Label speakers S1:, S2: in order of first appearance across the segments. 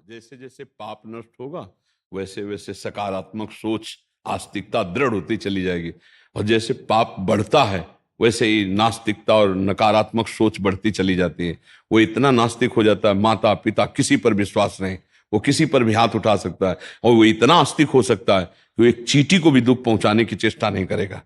S1: जैसे जैसे पाप नष्ट होगा वैसे वैसे सकारात्मक सोच आस्तिकता दृढ़ होती चली जाएगी, और जैसे पाप बढ़ता है वैसे ही नास्तिकता और नकारात्मक सोच बढ़ती चली जाती है। वो इतना नास्तिक हो जाता है, माता पिता किसी पर विश्वास नहीं, वो किसी पर भी हाथ उठा सकता है, और वो इतना आस्तिक हो सकता है कि वो एक चींटी को भी दुख पहुंचाने की चेष्टा नहीं करेगा।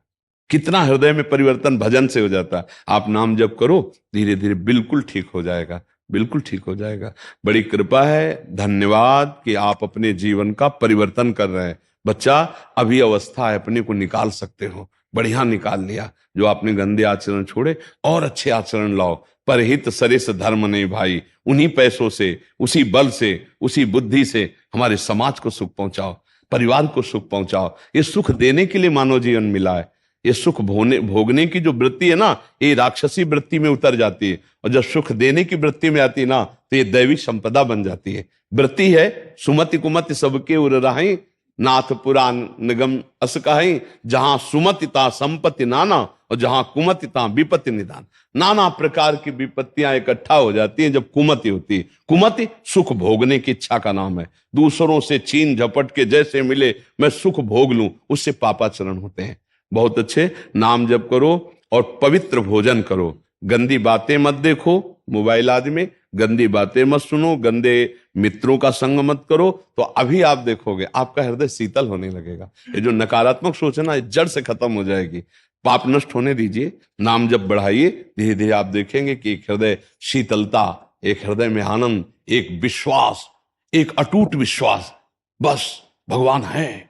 S1: कितना हृदय में परिवर्तन भजन से हो जाता है। आप नाम जप करो, धीरे धीरे बिल्कुल ठीक हो जाएगा, बिल्कुल ठीक हो जाएगा। बड़ी कृपा है, धन्यवाद कि आप अपने जीवन का परिवर्तन कर रहे हैं। बच्चा, अभी अवस्था है, अपने को निकाल सकते हो, बढ़िया निकाल लिया। जो आपने गंदे आचरण छोड़े और अच्छे आचरण लाओ। परहित सरिस धर्म नहीं भाई, उन्हीं पैसों से, उसी बल से, उसी बुद्धि से हमारे समाज को सुख पहुंचाओ, परिवार को सुख पहुंचाओ। ये सुख देने के लिए मानव जीवन मिला है। ये सुख भोगने की जो वृत्ति है ना, ये राक्षसी वृत्ति में उतर जाती है, और जब सुख देने की वृत्ति में आती है ना, तो ये दैवी संपदा बन जाती है। वृत्ति है सुमति कुमति सबके उर राही, नाथ पुराण निगम अस कहाई, जहां सुमति ता संपत्ति नाना, और जहां कुमति ता विपत्ति निदान। नाना प्रकार की विपत्तियां इकट्ठा हो जाती हैं जब कुमति होती है। कुमति सुख भोगने की इच्छा का नाम है। दूसरों से छीन झपट के जैसे मिले मैं सुख भोग लूं, उससे पापाचरण होते हैं। बहुत अच्छे, नाम जप करो और पवित्र भोजन करो। गंदी बातें मत देखो, मोबाइल आदि में गंदी बातें मत सुनो, गंदे मित्रों का संग मत करो, तो अभी आप देखोगे आपका हृदय शीतल होने लगेगा। ये जो नकारात्मक सोच है ना, जड़ से खत्म हो जाएगी। पाप नष्ट होने दीजिए, नाम जब बढ़ाइए, धीरे धीरे आप देखेंगे कि एक हृदय शीतलता, एक हृदय में आनंद, एक विश्वास, एक अटूट विश्वास, बस भगवान है।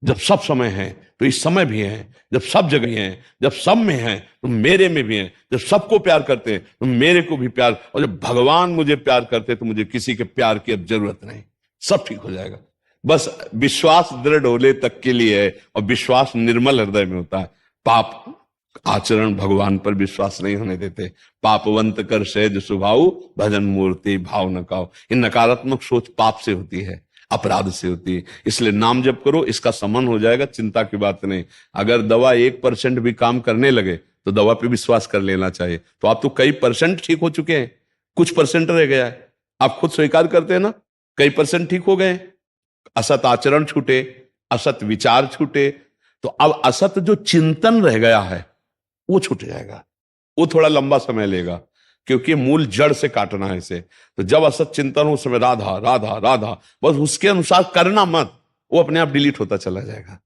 S1: जब सब समय है तो इस समय भी है, जब सब जगह है, जब सब में है तो मेरे में भी है, जब सबको प्यार करते हैं तो मेरे को भी प्यार, और जब भगवान मुझे प्यार करते हैं तो मुझे किसी के प्यार की अब जरूरत नहीं, सब ठीक हो जाएगा। बस विश्वास दृढ़ होने तक के लिए है, और विश्वास निर्मल हृदय में होता है। पाप आचरण भगवान पर विश्वास नहीं होने देते। पापवंत कर सहज स्वभाव, भजन मूर्ति भाव न काओ। ये नकारात्मक सोच पाप से होती है, अपराध से होती है। इसलिए नाम जप करो, इसका समन हो जाएगा, चिंता की बात नहीं। अगर दवा 1% भी काम करने लगे तो दवा पे विश्वास कर लेना चाहिए। तो आप तो कई परसेंट ठीक हो चुके हैं, कुछ परसेंट रह गया है। आप खुद स्वीकार करते हैं ना, कई परसेंट ठीक हो गए। असत आचरण छूटे, असत विचार छूटे, तो अब असत जो चिंतन रह गया है वो छूट जाएगा। वो थोड़ा लंबा समय लेगा, क्योंकि मूल जड़ से काटना है इसे। तो जब असत चिंतन हो उस समय राधा राधा राधा, बस उसके अनुसार करना मत, वो अपने आप डिलीट होता चला जाएगा।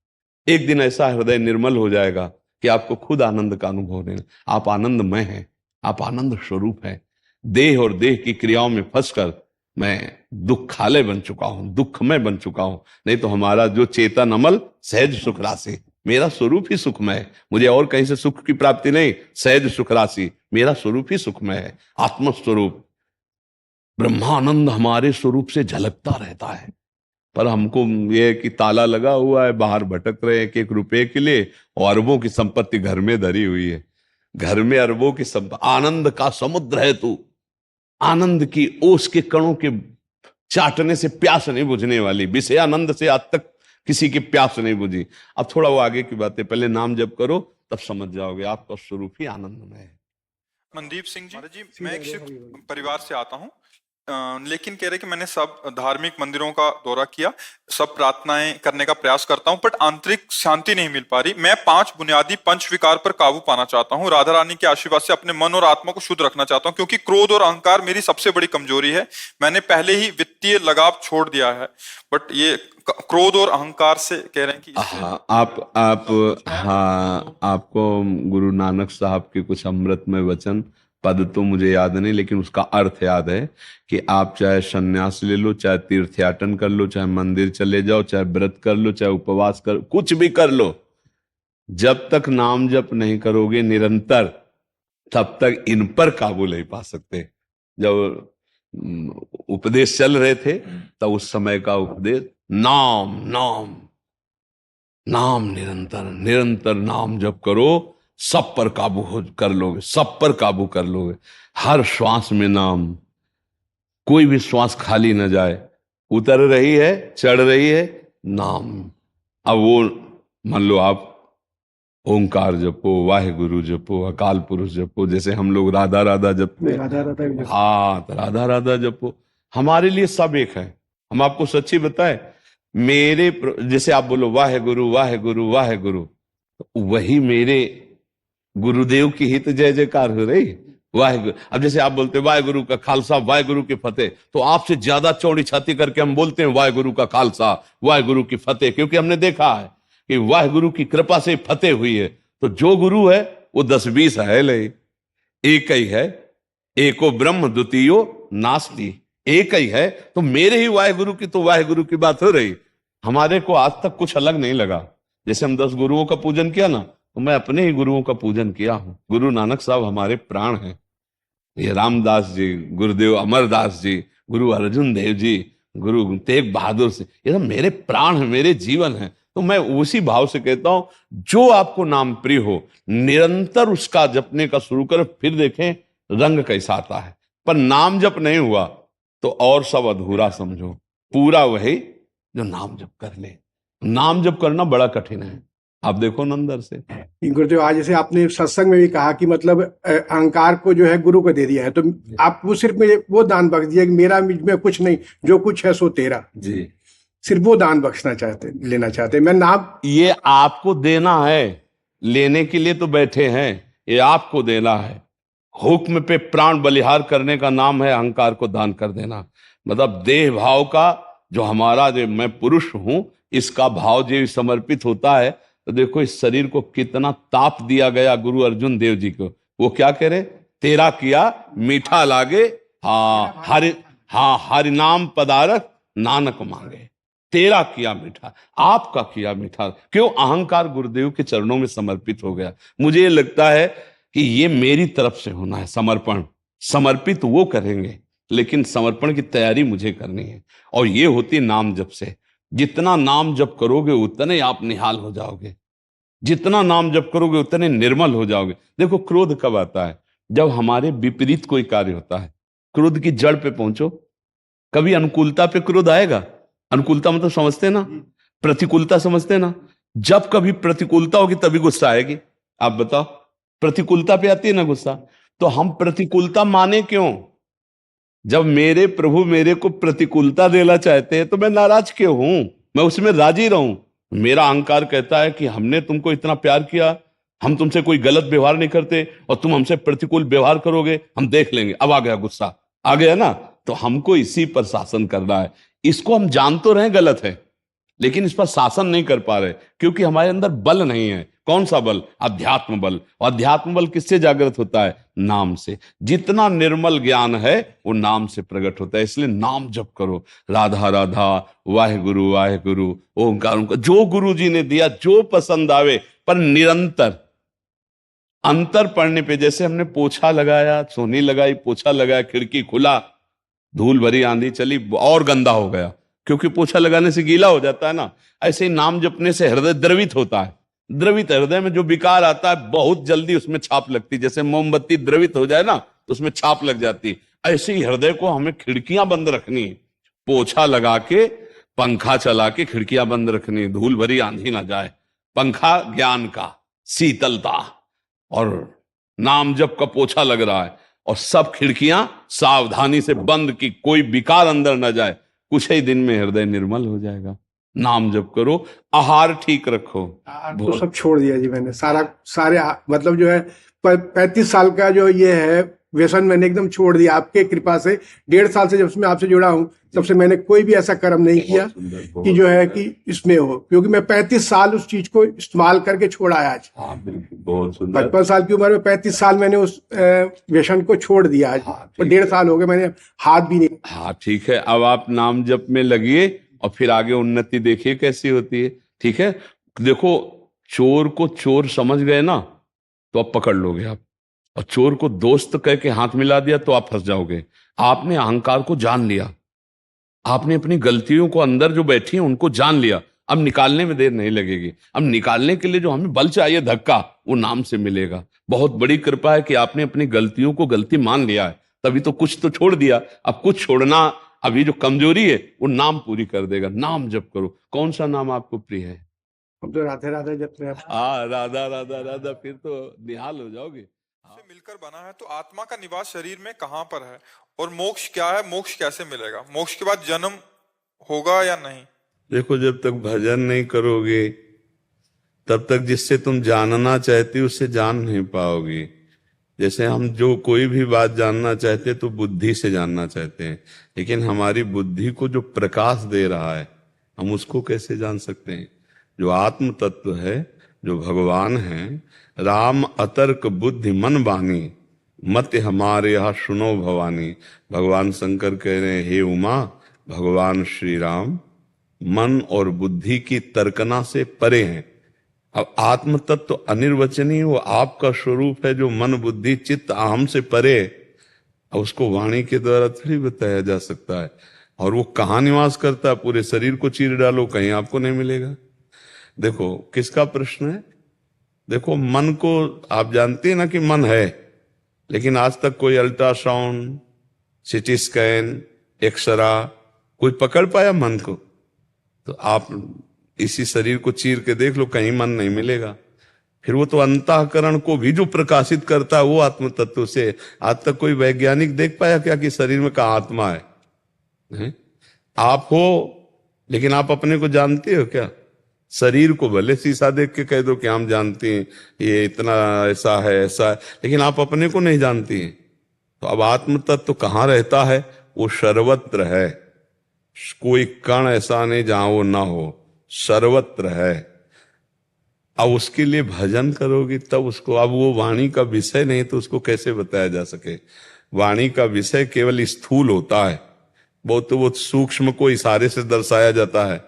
S1: एक दिन ऐसा हृदय निर्मल हो जाएगा कि आपको खुद आनंद का अनुभव होने। आप आनंदमय हैं, आप आनंद स्वरूप हैं। देह और देह की क्रियाओं में फंसकर मैं दुखालय बन चुका हूं, दुखमय बन चुका हूं। नहीं तो हमारा जो चेतन अमल सहज सुख राशि, मेरा स्वरूप ही सुखमय है। मुझे और कहीं से सुख की प्राप्ति नहीं, सहज सुख राशि मेरा स्वरूप ही सुखमय है। आत्मस्वरूप ब्रह्मानंद हमारे स्वरूप से झलकता रहता है। पर हमको ये कि ताला लगा हुआ है, बाहर भटक रहे हैं 1-1 रुपए के लिए, और अरबों की संपत्ति घर में धरी हुई है। घर में अरबों की संपत्ति, आनंद का समुद्र है तू। आनंद की ओस के कणों के चाटने से प्यास नहीं बुझने वाली। विषय आनंद से आज तक किसी की प्यास नहीं बुझी। अब थोड़ा वो आगे की बातें, पहले नाम जप करो तब समझ जाओगे आपका स्वरूप ही आनंदमय है।
S2: मनदीप सिंह जी, मैं एक सिख परिवार से आता हूँ, लेकिन कह रहे कि मैंने सब धार्मिक मंदिरों का दौरा किया, सब प्रार्थनाएं करने का प्रयास करता हूं, बट आंतरिक शांति नहीं मिल पा रही। मैं 5 बुनियादी पंच विकार पर काबू पाना चाहता हूं। राधा रानी के आशीर्वाद से अपने मन और आत्मा को शुद्ध रखना चाहता हूं, क्योंकि क्रोध और अहंकार मेरी सबसे बड़ी कमजोरी है। मैंने पहले ही वित्तीय लगाव छोड़ दिया है, बट ये क्रोध और अहंकार से कह रहे हैं कि
S1: आपको गुरु नानक साहब के कुछ अमृतमय वचन, पद तो मुझे याद नहीं लेकिन उसका अर्थ याद है कि आप चाहे सन्यास ले लो, चाहे तीर्थयाटन कर लो, चाहे मंदिर चले जाओ, चाहे व्रत कर लो, चाहे उपवास कर, कुछ भी कर लो, जब तक नाम जप नहीं करोगे निरंतर, तब तक इन पर काबू नहीं पा सकते। जब उपदेश चल रहे थे तब उस समय का उपदेश, नाम नाम नाम, निरंतर निरंतर नाम जप करो, सब पर काबू कर लोगे, सब पर काबू कर लोगे। हर श्वास में नाम, कोई भी श्वास खाली न जाए। उतर रही है, चढ़ रही है, नाम। अब वो मान लो आप ओंकार जपो, वाहेगुरु जपो, अकाल पुरुष जपो, जैसे हम लोग राधा राधा जपते, हाँ तो राधा राधा जपो। हमारे लिए सब एक है। हम आपको सच्ची बताए, जैसे आप बोलो वाहे गुरु वाहे गुरु वाहे गुरु, तो वही मेरे गुरुदेव की ही तो जय जयकार हो रही। वाहेगुरु, अब जैसे आप बोलते हैं वाहेगुरु का खालसा वाहेगुरु की फतेह, तो आपसे ज्यादा चौड़ी छाती करके हम बोलते हैं वाहेगुरु का खालसा वाहेगुरु की फतेह, क्योंकि हमने देखा है कि वाहेगुरु की कृपा से फतेह हुई है। तो जो गुरु है वो 10-20 है ले, एक ही है, एको ब्रह्म द्वितीयो नास्ति, एक ही है। तो मेरे ही वाहेगुरु की तो वाहेगुरु की बात हो रही। हमारे को आज तक कुछ अलग नहीं लगा। जैसे हम 10 गुरुओं का पूजन किया ना, तो मैं अपने ही गुरुओं का पूजन किया हूं। गुरु नानक साहब हमारे प्राण हैं, ये रामदास जी, गुरुदेव अमरदास जी, गुरु अर्जुन देव जी, गुरु तेग बहादुर से, ये सब मेरे प्राण हैं, मेरे जीवन हैं। तो मैं उसी भाव से कहता हूं, जो आपको नाम प्रिय हो निरंतर उसका जपने का शुरू करें, फिर देखें रंग कैसा आता है। पर नाम जप नहीं हुआ तो और सब अधूरा समझो, पूरा वही जो नाम जप कर ले। नाम जप करना बड़ा कठिन है, आप देखो नंदर से।
S3: गुरुदेव, आज जैसे आपने सत्संग में भी कहा कि मतलब अहंकार को जो है गुरु को दे दिया है, तो आप वो सिर्फ मुझे वो दान बख्श दिया कि मेरा मुझ में कुछ नहीं, जो कुछ है सो तेरा
S1: जी,
S3: सिर्फ वो दान बख्शना चाहते, लेना चाहते। मैं नाम
S1: ये आपको देना है, लेने के लिए तो बैठे हैं, ये आपको देना है। हुक्म पे प्राण बलिहार करने का नाम है अहंकार को दान कर देना। मतलब देह भाव का, जो हमारा जो मैं पुरुष हूं, इसका भाव जो समर्पित होता है, तो देखो इस शरीर को कितना ताप दिया गया गुरु अर्जुन देव जी को। वो क्या कह रहे, तेरा किया मीठा लागे, हरि नाम पदारक नानक मांगे। तेरा किया मीठा, आपका किया मीठा, क्यों? अहंकार गुरुदेव के चरणों में समर्पित हो गया। मुझे लगता है कि ये मेरी तरफ से होना है समर्पण। समर्पित वो करेंगे, लेकिन समर्पण की तैयारी मुझे करनी है, और ये होती नाम जप से। जितना नाम जप करोगे उतने आप निहाल हो जाओगे, जितना नाम जप करोगे उतने निर्मल हो जाओगे। देखो क्रोध कब आता है, जब हमारे विपरीत कोई कार्य होता है। क्रोध की जड़ पे पहुंचो, कभी अनुकूलता पे क्रोध आएगा। अनुकूलता मतलब समझते ना, प्रतिकूलता समझते ना। जब कभी प्रतिकूलता होगी तभी गुस्सा आएगी। आप बताओ, प्रतिकूलता पे आती है ना गुस्सा। तो हम प्रतिकूलता माने क्यों? जब मेरे प्रभु मेरे को प्रतिकूलता देना चाहते हैं तो मैं नाराज क्यों हूं? मैं उसमें राजी रहूं। मेरा अहंकार कहता है कि हमने तुमको इतना प्यार किया, हम तुमसे कोई गलत व्यवहार नहीं करते, और तुम हमसे प्रतिकूल व्यवहार करोगे, हम देख लेंगे। अब आ गया गुस्सा, आ गया ना, तो हमको इसी पर शासन करना है। इसको हम जान तो रहे गलत है, लेकिन इस पर शासन नहीं कर पा रहे, क्योंकि हमारे अंदर बल नहीं है। कौन सा बल? अध्यात्म बल। और अध्यात्म बल किससे जागृत होता है? नाम से। जितना निर्मल ज्ञान है वो नाम से प्रकट होता है। इसलिए नाम जप करो, राधा राधा, वाहेगुरु वाहेगुरु, ओंकार। जो गुरु जी ने दिया, जो पसंद आवे, पर निरंतर। अंतर पड़ने पे, जैसे हमने पोछा लगाया, सोनी लगाई, पोछा लगाया, खिड़की खुला, धूल भरी आंधी चली और गंदा हो गया, क्योंकि पोछा लगाने से गीला हो जाता है ना। ऐसे ही नाम जपने से हृदय द्रवित होता है। द्रवित हृदय में जो विकार आता है बहुत जल्दी उसमें छाप लगती। जैसे मोमबत्ती द्रवित हो जाए ना तो उसमें छाप लग जाती। ऐसे ही हृदय को हमें खिड़कियां बंद रखनी है, पोछा लगा के, पंखा चला के खिड़कियां बंद रखनी, धूल भरी आंधी ना जाए। पंखा ज्ञान का, शीतलता, और नाम जप का पोछा लग रहा है, और सब खिड़कियां सावधानी से बंद की, कोई विकार अंदर न जाए। कुछ ही दिन में हृदय निर्मल हो जाएगा। नाम जप करो, आहार ठीक रखो।
S3: तो सब छोड़ दिया जी मैंने, सारे मतलब जो है 35 साल का जो ये है व्यसन मैंने एकदम छोड़ दिया आपके कृपा से। 1.5 साल से जब से मैं आपसे जुड़ा हूं तब से मैंने कोई भी ऐसा कर्म नहीं किया कि जो है कि इसमें हो, क्योंकि मैं 35 साल उस चीज को इस्तेमाल करके छोड़ा है आज।
S1: बहुत सुंदर।
S3: 55 साल की उम्र में 35 साल मैंने उस व्यसन को छोड़ दिया आज, और 1.5 साल हो गए मैंने हाथ भी नहीं।
S1: हाँ ठीक है, अब आप नाम जप में लगिए और फिर आगे उन्नति देखिए कैसी होती है। ठीक है, देखो चोर को चोर समझ गए ना तो अब पकड़ लोगे आप, और चोर को दोस्त कह के हाथ मिला दिया तो आप फंस जाओगे। आपने अहंकार को जान लिया, आपने अपनी गलतियों को अंदर जो बैठी हैं उनको जान लिया। अब निकालने में देर नहीं लगेगी। अब निकालने के लिए जो हमें बल चाहिए, धक्का, वो नाम से मिलेगा। बहुत बड़ी कृपा है कि आपने अपनी गलतियों को गलती मान लिया है, तभी तो कुछ तो छोड़ दिया। अब कुछ छोड़ना, अभी जो कमजोरी है वो नाम पूरी कर देगा। नाम जप करो। कौन सा नाम आपको प्रिय है?
S3: हम तो राधे राधे जपते हैं।
S1: हाँ, राधा राधा राधा, फिर तो निहाल हो जाओगे।
S2: से मिलकर बना है, तो आत्मा का निवास शरीर में कहाँ पर है और मोक्ष क्या है, मोक्ष कैसे मिलेगा, मोक्ष के बाद जन्म होगा या नहीं?
S1: देखो, जब तक भजन नहीं करोगे तब तक जिससे तुम जानना चाहते हो उससे जान नहीं पाओगे। जैसे हम जो कोई भी बात जानना चाहते हैं तो बुद्धि से जानना चाहते हैं, लेकिन हमारी बुद्धि को जो प्रकाश दे रहा है हम उसको कैसे जान सकते हैं? जो आत्म तत्व है, जो भगवान है, राम अतर्क बुद्धि मन बानी, मत हमारे यहाँ सुनो भवानी। भगवान शंकर कह रहे हैं, हे उमा, भगवान श्री राम मन और बुद्धि की तर्कना से परे हैं। अब आत्म तत्व तो अनिर्वचनीय, वो आपका स्वरूप है जो मन बुद्धि चित्त अहम से परे है। अब उसको वाणी के द्वारा थोड़ी बताया जा सकता है। और वो कहाँ निवास करता है? पूरे शरीर को चीर डालो, कहीं आपको नहीं मिलेगा। देखो, किसका प्रश्न है? देखो, मन को आप जानते हैं ना कि मन है, लेकिन आज तक कोई अल्ट्रासाउंड, सिटी स्कैन, एक्सरा कोई पकड़ पाया मन को? तो आप इसी शरीर को चीर के देख लो, कहीं मन नहीं मिलेगा। फिर वो तो अंतःकरण को भी जो प्रकाशित करता है वो आत्म तत्व से। आज तक कोई वैज्ञानिक देख पाया क्या कि शरीर में कहाँ आत्मा है? आप हो, लेकिन आप अपने को जानते हो क्या? शरीर को भले शीशा देख के कह दो कि हम जानते हैं ये इतना ऐसा है ऐसा है, लेकिन आप अपने को नहीं जानती हैं। तो अब आत्म तत्व कहाँ रहता है? वो सर्वत्र है। कोई कण ऐसा नहीं जहां वो ना हो, सर्वत्र है। अब उसके लिए भजन करोगी तब उसको, अब वो वाणी का विषय नहीं तो उसको कैसे बताया जा सके? वाणी का विषय केवल स्थूल होता है, बहुत सूक्ष्म को इशारे से दर्शाया जाता है,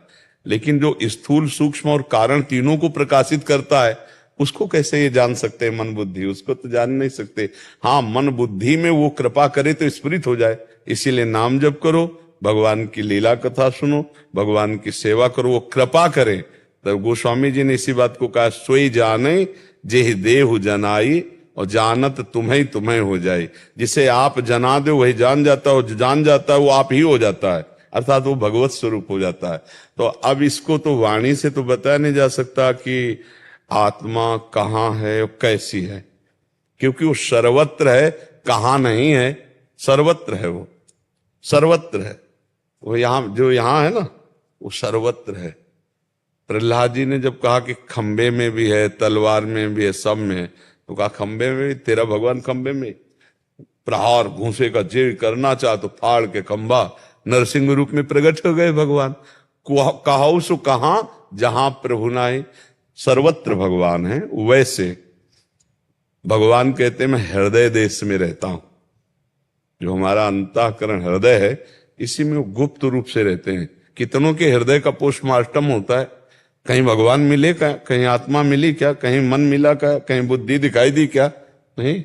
S1: लेकिन जो स्थूल सूक्ष्म और कारण तीनों को प्रकाशित करता है उसको कैसे ये जान सकते हैं? मन बुद्धि, उसको तो जान नहीं सकते। हाँ, मन बुद्धि में वो कृपा करे तो स्फुरित हो जाए। इसीलिए नाम जप करो, भगवान की लीला कथा सुनो, भगवान की सेवा करो, वो कृपा करे। तब गोस्वामी जी ने इसी बात को कहा, सोई जाने जेहि देहु जनाई, और जानत तुम्हें हो जाए। जिसे आप जना दो वही जान जाता है, जो जान जाता है वो आप ही हो जाता है, अर्थात वो भगवत स्वरूप हो जाता है। तो अब इसको तो वाणी से तो बताया नहीं जा सकता कि आत्मा कहाँ है और कैसी है, क्योंकि वो सर्वत्र है, कहाँ नहीं है, सर्वत्र है। वो सर्वत्र है। वो यहां, जो यहां है ना, वो सर्वत्र है। प्रहलाद जी ने जब कहा कि खंबे में भी है, तलवार में भी है, सब में है, तो कहा खंबे में भी, तेरा भगवान खंबे में। प्रहार घूंसे का जे करना चाह तो फाड़ के खंबा, नरसिंह रूप में प्रकट हो गए भगवान। कहा सो कहां जहां प्रभु नाई, सर्वत्र भगवान है। वैसे भगवान कहते हैं मैं हृदय देश में रहता हूं। जो हमारा अंतःकरण हृदय है, इसी में वो गुप्त रूप से रहते हैं। कितनों के हृदय का पोस्टमार्टम होता है, कहीं भगवान मिले क्या, कहीं आत्मा मिली क्या, कहीं मन मिला क्या, कहीं बुद्धि दिखाई दी क्या? नहीं।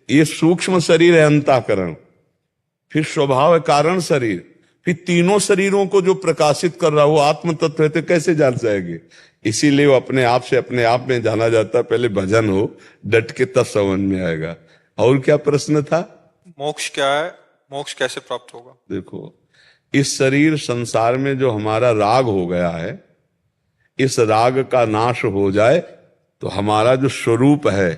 S1: ये सूक्ष्म शरीर है अंतःकरण, फिर स्वभाव है कारण शरीर, फिर तीनों शरीरों को जो प्रकाशित कर रहा है वो आत्म तत्व है, तो कैसे जान जाएंगे? इसीलिए वो अपने आप से अपने आप में जाना जाता है। पहले भजन हो डट के, तब समझ में आएगा। और क्या प्रश्न था?
S2: मोक्ष क्या है, मोक्ष कैसे प्राप्त होगा?
S1: देखो, इस शरीर संसार में जो हमारा राग हो गया है, इस राग का नाश हो जाए तो हमारा जो स्वरूप है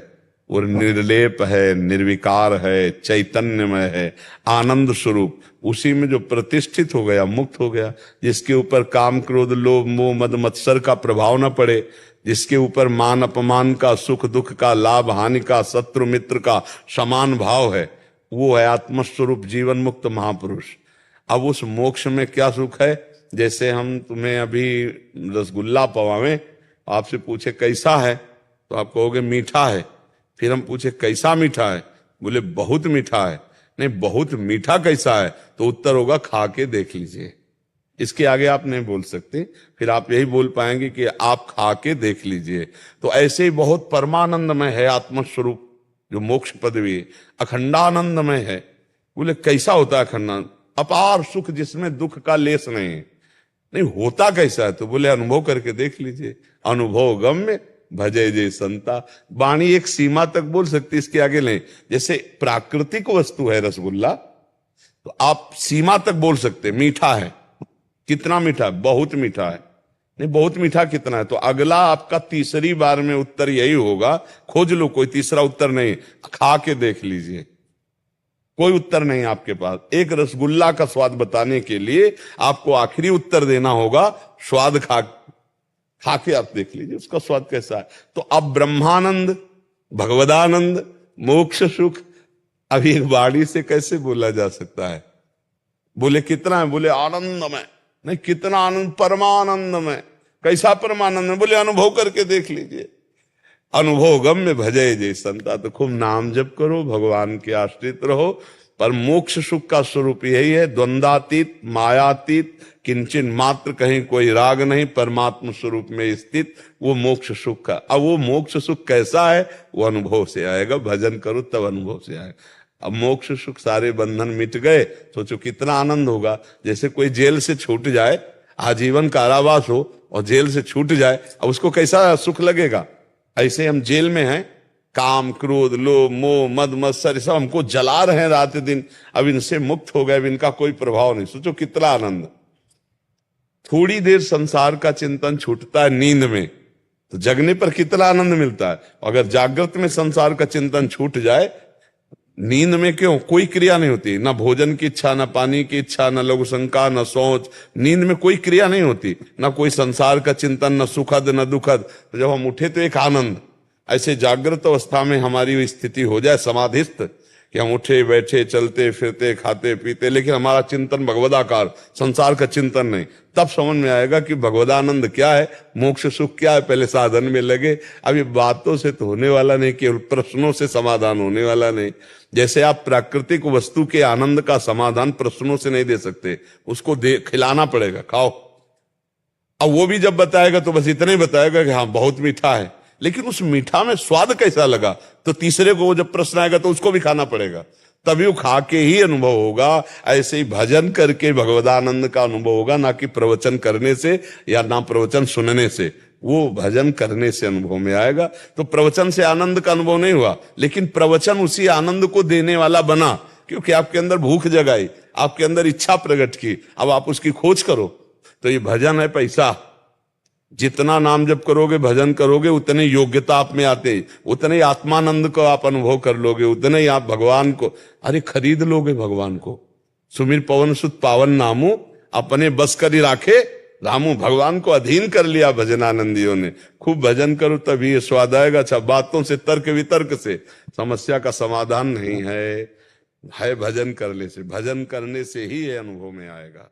S1: वो निर्लेप है, निर्विकार है, चैतन्यमय है, आनंद स्वरूप, उसी में जो प्रतिष्ठित हो गया, मुक्त हो गया, जिसके ऊपर काम क्रोध लोभ मोह मद मत्सर का प्रभाव न पड़े, जिसके ऊपर मान अपमान का, सुख दुख का, लाभ हानि का, शत्रु मित्र का समान भाव है, वो है आत्मस्वरूप जीवन मुक्त महापुरुष। अब उस मोक्ष में क्या सुख है? जैसे हम तुम्हें अभी रसगुल्ला पवावें, आपसे पूछे कैसा है, तो आप कहोगे मीठा है। फिर हम पूछे कैसा मीठा है, बोले बहुत मीठा है। नहीं, बहुत मीठा कैसा है, तो उत्तर होगा खा के देख लीजिए। इसके आगे आप नहीं बोल सकते, फिर आप यही बोल पाएंगे कि आप खा के देख लीजिए। तो ऐसे ही बहुत परमानंदमय है आत्मस्वरूप, जो मोक्ष पदवी अखंडानंदमय है। बोले कैसा होता है अखंडानंद? अपार सुख जिसमें दुख का लेस नहीं है। नहीं, होता कैसा है? तो बोले अनुभव करके देख लीजिए। अनुभव गम्य भजे जय संता। वाणी एक सीमा तक बोल सकती, इसके आगे नहीं। जैसे प्राकृतिक वस्तु है रसगुल्ला, तो आप सीमा तक बोल सकते मीठा है। कितना मीठा है? बहुत मीठा है। नहीं, बहुत मीठा कितना है। तो अगला आपका तीसरी बार में उत्तर यही होगा, खोज लो, कोई तीसरा उत्तर नहीं, खा के देख लीजिए, कोई उत्तर नहीं आपके पास। एक रसगुल्ला का स्वाद बताने के लिए आपको आखिरी उत्तर देना होगा, स्वाद खा के आप देख लीजिए उसका स्वाद कैसा है। तो अब ब्रह्मानंद, भगवदानंद, मोक्ष सुख, अभी एक वाणी से कैसे बोला जा सकता है? बोले कितना है? बोले आनंद में। नहीं, कितना आनंद? परमानंद में। कैसा परमानंद में? बोले अनुभव करके देख लीजिए। अनुभव गम्य भजय जय संता। तो खूब नाम जप करो, भगवान के आश्रित रहो, पर मोक्ष सुख का स्वरूप यही है, द्वंद्वातीत, मायातीत, किंचन मात्र कहीं कोई राग नहीं, परमात्म स्वरूप में स्थित, वो मोक्ष सुख का। अब वो मोक्ष सुख कैसा है? वो अनुभव से आएगा, भजन करो तब अनुभव से आएगा। अब मोक्ष सुख, सारे बंधन मिट गए, सोचो कितना आनंद होगा। जैसे कोई जेल से छूट जाए, आजीवन कारावास हो और जेल से छूट जाए, अब उसको कैसा सुख लगेगा? ऐसे हम जेल में हैं, काम, क्रोध, लोभ, मोह, मद मत्सर सब हमको जला रहे हैं रात दिन, अब इनसे मुक्त हो गए, अब इनका कोई प्रभाव नहीं। सोचो कितना आनंद। थोड़ी देर संसार का चिंतन छूटता है नींद में, तो जगने पर कितना आनंद मिलता है। अगर जागृत में संसार का चिंतन छूट जाए, नींद में क्यों? कोई क्रिया नहीं होती, ना भोजन की इच्छा, ना पानी की इच्छा, ना लघु शंका, ना सोच, नींद में कोई क्रिया नहीं होती, ना कोई संसार का चिंतन, ना सुखद ना दुखद। तो जब हम उठे तो एक आनंद। ऐसे जागृत अवस्था में हमारी स्थिति हो जाए समाधिस्थ, कि हम उठे बैठे चलते फिरते खाते पीते, लेकिन हमारा चिंतन भगवदाकार, संसार का चिंतन नहीं, तब समझ में आएगा कि भगवदानंद क्या है, मोक्ष सुख क्या है। पहले साधन में लगे। अब ये बातों से तो होने वाला नहीं, केवल प्रश्नों से समाधान होने वाला नहीं। जैसे आप प्राकृतिक वस्तु के आनंद का समाधान प्रश्नों से नहीं दे सकते, उसको खिलाना पड़ेगा, खाओ। अब वो भी जब बताएगा तो बस इतना ही बताएगा कि हाँ बहुत मीठा है, लेकिन उस मीठा में स्वाद कैसा लगा, तो तीसरे को जब प्रश्न आएगा तो उसको भी खाना पड़ेगा, तभी वो खा के ही अनुभव होगा। ऐसे ही भजन करके भगवदानंद का अनुभव होगा, ना कि प्रवचन करने से या ना प्रवचन सुनने से, वो भजन करने से अनुभव में आएगा। तो प्रवचन से आनंद का अनुभव नहीं हुआ, लेकिन प्रवचन उसी आनंद को देने वाला बना, क्योंकि आपके अंदर भूख जगाई, आपके अंदर इच्छा प्रकट की, अब आप उसकी खोज करो। तो ये भजन है पैसा। जितना नाम जप करोगे, भजन करोगे, उतने योग्यता आप में आते, उतने आत्मानंद को आप अनुभव कर लोगे, उतने ही आप भगवान को अरे खरीद लोगे भगवान को। सुमिर पवन सुत पावन नामू, अपने बस करी राखे रामू। भगवान को अधीन कर लिया भजनानंदियों ने। खूब भजन करो तभी ये स्वाद आएगा। अच्छा, बातों से तर्क वितर्क से समस्या का समाधान नहीं है, भजन करने से। भजन करने से ही ये अनुभव में आएगा।